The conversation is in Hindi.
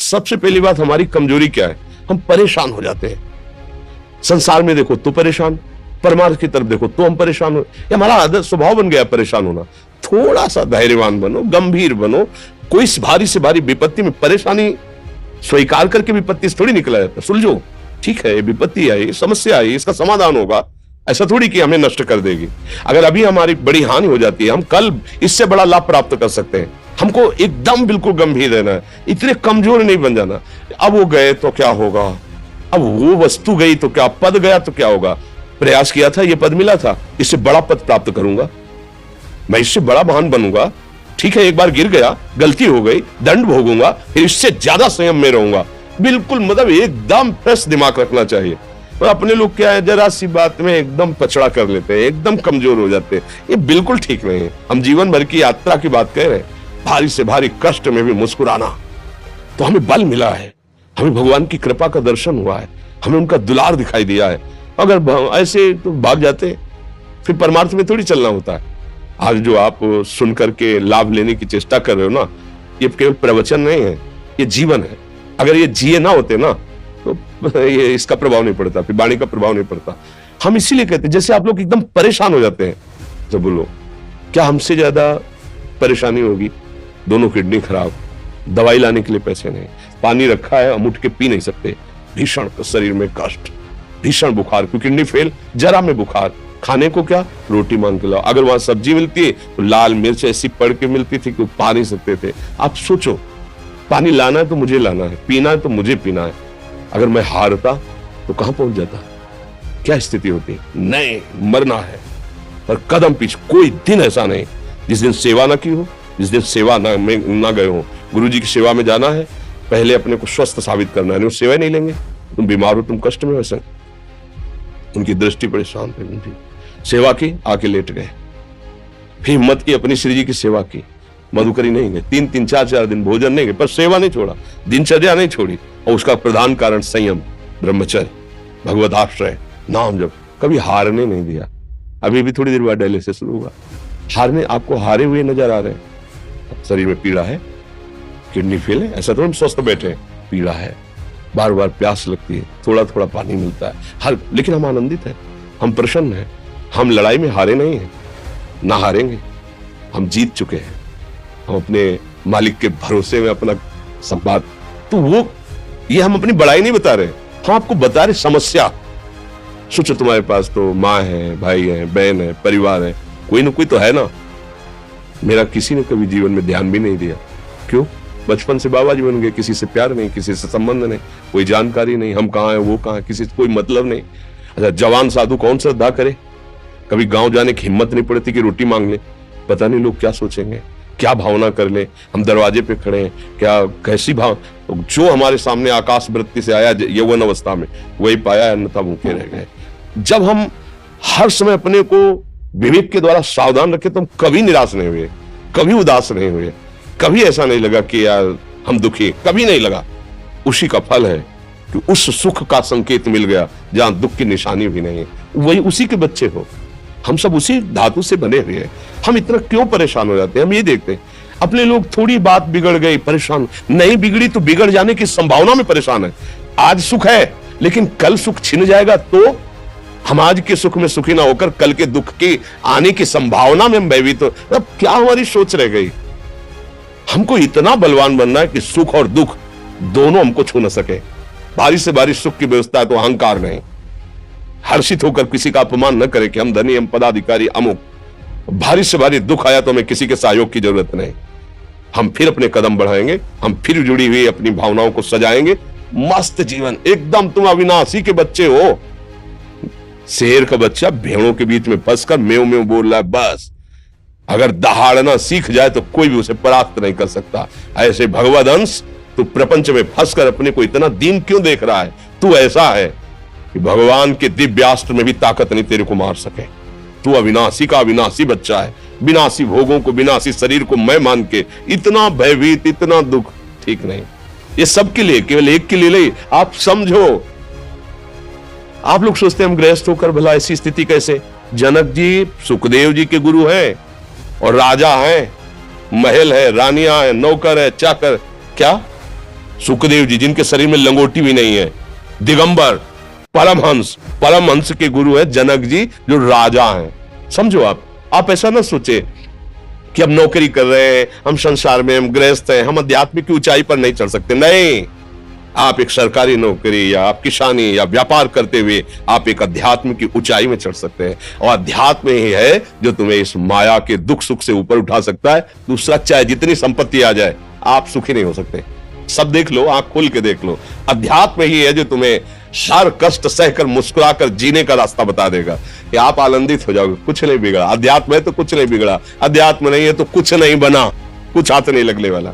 सबसे पहली बात, हमारी कमजोरी क्या है? हम परेशान हो जाते हैं। संसार में देखो तो परेशान, परमार्थ की तरफ देखो तो हम परेशान हो। ये हमारा आदत स्वभाव बन गया परेशान होना। थोड़ा सा धैर्यवान बनो, गंभीर बनो। कोई भारी से भारी विपत्ति में परेशानी स्वीकार करके विपत्ति से थोड़ी निकला जाता। सुलझो, ठीक है, विपत्ति आई, समस्या आई, इसका समाधान होगा। ऐसा थोड़ी कि हमें नष्ट कर देगी। अगर अभी हमारी बड़ी हानि हो जाती है, हम कल इससे बड़ा लाभ प्राप्त कर सकते हैं। हमको एकदम बिल्कुल गंभीर रहना है, इतने कमजोर नहीं बन जाना। अब वो गए तो क्या होगा, अब वो वस्तु गई तो क्या, पद गया तो क्या होगा। प्रयास किया था, ये पद मिला था, इससे बड़ा पद प्राप्त करूंगा, मैं इससे बड़ा महान बनूंगा। ठीक है, एक बार गिर गया, गलती हो गई, दंड भोगूंगा, फिर इससे ज्यादा संयम में रहूंगा। बिल्कुल मतलब एकदम फ्रेश दिमाग रखना चाहिए। और अपने लोग क्या है, जरा सी बात में एकदम पछड़ा कर लेते हैं, एकदम कमजोर हो जाते हैं। ये बिल्कुल ठीक नहीं है। हम जीवन भर की यात्रा की बात कह रहे हैं, भारी से भारी कष्ट में भी मुस्कुराना, तो हमें बल मिला है, हमें भगवान की कृपा का दर्शन हुआ है, हमें उनका दुलार दिखाई दिया है। अगर ऐसे तो भाग जाते, फिर परमार्थ में थोड़ी चलना होता है। आज जो आप सुन करके लाभ लेने की चेष्टा कर रहे हो ना, ये केवल प्रवचन नहीं है, ये जीवन है। अगर ये जिए ना होते ना तो ये इसका प्रभाव नहीं पड़ता, फिर वाणी का प्रभाव नहीं पड़ता। हम इसीलिए कहते हैं, जैसे आप लोग एकदम परेशान हो जाते हैं, तो बोलो क्या हमसे ज्यादा परेशानी होगी? दोनों किडनी खराब, दवाई लाने के लिए पैसे नहीं, पानी रखा है हम उठ के पी नहीं सकते, भीषण शरीर में कष्ट, भीषण बुखार, क्योंकि किडनी फेल, जरा में बुखार, खाने को क्या, रोटी मांग के लाओ। अगर वहां सब्जी मिलती है तो लाल मिर्च ऐसी पड़ के मिलती थी कि पा नहीं सकते थे। आप सोचो, पानी लाना है तो मुझे लाना है, पीना है तो मुझे पीना है। अगर मैं हारता तो कहां पहुंच जाता, क्या स्थिति होती? नहीं, मरना है, पर कदम पीछे। कोई दिन ऐसा नहीं जिस दिन सेवा ना की हो, जिस दिन सेवा ना गए हो। गुरु जी की सेवा में जाना है, पहले अपने को स्वस्थ साबित करना है, नहीं सेवा नहीं लेंगे। तुम बीमार हो, तुम कष्ट में, वैसे उनकी दृष्टि बड़ी शांत है। उनकी सेवा की, आके लेट गए, फिर हिम्मत की, अपनी श्री जी की सेवा की, मधुकरी नहीं गए, 3-3, 4-4 दिन भोजन नहीं गए, पर सेवा नहीं छोड़ा, दिनचर्या नहीं छोड़ी। और उसका प्रधान कारण संयम, ब्रह्मचर्य, भगवत आश्रय, नाम जप, कभी हारने नहीं दिया। अभी भी थोड़ी देर बाद डायलिसिस शुरू हुआ, हारने, आपको हारे हुए नजर आ रहे हैं। शरीर में पीड़ा है, किडनी फेल है, ऐसा तो हम स्वस्थ बैठे हैं, पीड़ा है, बार बार प्यास लगती है, थोड़ा थोड़ा पानी मिलता है, लेकिन हम आनंदित हैं, हम प्रसन्न हैं। हम लड़ाई में हारे नहीं हैं, ना हारेंगे, हम जीत चुके हैं। हम अपने मालिक के भरोसे में अपना संवाद, तो वो ये हम अपनी बड़ाई नहीं बता रहे, हम आपको बता रहे समस्या। सोचो, तुम्हारे पास तो माँ है, भाई है, बहन है, परिवार है, कोई ना कोई तो है ना। मेरा किसी ने कभी जीवन में ध्यान भी नहीं दिया। क्यों? बचपन से बाबा जी बन गए, किसी से प्यार नहीं, किसी से संबंध नहीं, कोई जानकारी नहीं, हम कहाँ हैं, वो कहाँ है, किसी से कोई मतलब नहीं। अच्छा, जवान साधु कौन श्रद्धा करे? कभी गांव जाने की हिम्मत नहीं पड़ती कि रोटी मांग ले, पता नहीं लोग क्या सोचेंगे, क्या भावना कर ले। हम दरवाजे पे खड़े हैं, क्या कैसी भाव, जो हमारे सामने आकाश वृत्ति से आया यौवन अवस्था में, वही पाया, अन्यथा भूखे रह गए। जब हम हर समय अपने को विवेक के द्वारा सावधान रखे, तो हम कभी निराश नहीं हुए, कभी उदास नहीं हुए, कभी ऐसा नहीं लगा कि यार हम दुखी, कभी नहीं लगा। उसी का फल है कि उस सुख का संकेत मिल गया जहां दुख की निशानी भी नहीं है। वही उसी के बच्चे हो, हम सब उसी धातु से बने हुए हैं। हम इतना क्यों परेशान हो जाते हैं? हम ये देखते हैं, अपने लोग थोड़ी बात बिगड़ गई परेशान, नहीं बिगड़ी तो बिगड़ जाने की संभावना में परेशान है। आज सुख है, लेकिन कल सुख छिन जाएगा, तो हम आज के सुख में सुखी ना होकर कल के दुख के आने की संभावना में हम भयभीत हो। अब क्या हमारी सोच रह गई? हमको इतना बलवान बनना है कि सुख और दुख दोनों हमको छू न सके। भारी से भारी सुख की व्यवस्था है तो अहंकार नहीं, हर्षित होकर किसी का अपमान न करे कि हम धनी, हम पदाधिकारी, अमुक। भारी से भारी दुख आया तो हमें किसी के सहयोग की जरूरत नहीं, हम फिर अपने कदम बढ़ाएंगे, हम फिर जुड़ी हुई अपनी भावनाओं को सजाएंगे। मस्त जीवन एकदम। तुम अविनाशी के बच्चे हो। शेर का बच्चा भेड़ों के बीच में फंसकर मेव मेव बोल रहा है, बस अगर दहाड़ना सीख जाए तो कोई भी उसे परास्त नहीं कर सकता। ऐसे भगवद अंश, तू प्रपंच में फंसकर अपने को इतना दीन क्यों देख रहा है? तू ऐसा है कि भगवान के दिव्यास्त्र में भी ताकत नहीं तेरे को मार सके। तू अविनाशी का अविनाशी बच्चा है। विनाशी भोगों को, विनाशी शरीर को मैं मान के इतना भयभीत, इतना दुख, ठीक नहीं। ये सबके लिए, केवल एक के लिए नहीं। आप समझो, आप लोग सोचते हैं हम गृहस्थ होकर भला ऐसी स्थिति कैसे? जनक जी सुखदेव जी के गुरु हैं और राजा हैं, महल है, रानियां हैं, नौकर है, चाकर। क्या सुखदेव जी जिनके शरीर में लंगोटी भी नहीं है, दिगंबर, परमहंस के गुरु है जनक जी जो राजा हैं। समझो आप ऐसा ना सोचे कि हम नौकरी कर रहे हैं, हम संसार में, हम गृहस्थ हैं, हम आध्यात्मिक की ऊंचाई पर नहीं चढ़ सकते। नहीं, आप एक सरकारी नौकरी या आप किसानी या व्यापार करते हुए आप एक अध्यात्म की ऊंचाई में चढ़ सकते हैं, और अध्यात्म ही है जो तुम्हें इस माया के दुख सुख से ऊपर उठा सकता है। दूसरा, चाहे जितनी संपत्ति आ जाए, आप सुखी नहीं हो सकते। सब देख लो, आंख खोल के देख लो, अध्यात्म ही है जो तुम्हें हर कष्ट सहकर मुस्कुराकर जीने का रास्ता बता देगा कि आप आनंदित हो जाओगे। कुछ नहीं बिगड़ा, अध्यात्म है तो कुछ नहीं बिगड़ा, अध्यात्म नहीं है तो कुछ नहीं बना, कुछ हाथ नहीं लगने वाला।